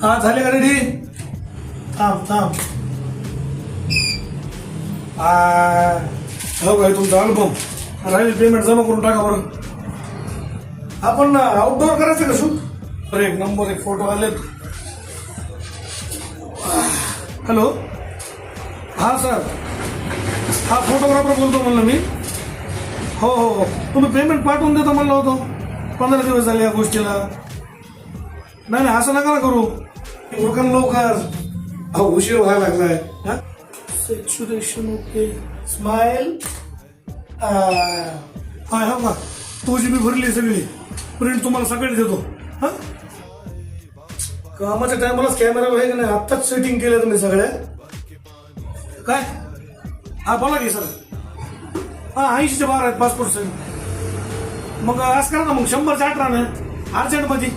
हा झाले का रेडी? थांब थांब. हो काय तुमचा अल्बम राहील पेमेंट जमा करून टाका बरं. आपण आउटडोअर करायचं का शूट? बरं एक नंबर एक फोटो आलेत. हॅलो हा सर हा फोटोग्राफर बोलतो म्हणलं मी. हो हो हो तुम्ही पेमेंट पाठवून देतो म्हणलं होतो. 15 दिवस झाले या गोष्टीला. नाही नाही असं नका करू. उरकन लवकर. अहो उशीर व्हायला लागलाय. Saturation okay smile. हा हो का तुझी मी भरली सगळी प्रिंट तुम्हाला सगळे देतो. हा कामाच्या टायमालाच कॅमेरा आहे का नाही आत्ताच सेटिंग केलं तुम्ही सगळ्या. काय हा बोला की सर. हा 80च्या 12 आहेत पासपोर्ट साईज. मग आज करा ना मग 100च्या 18 अर्जंट मध्ये.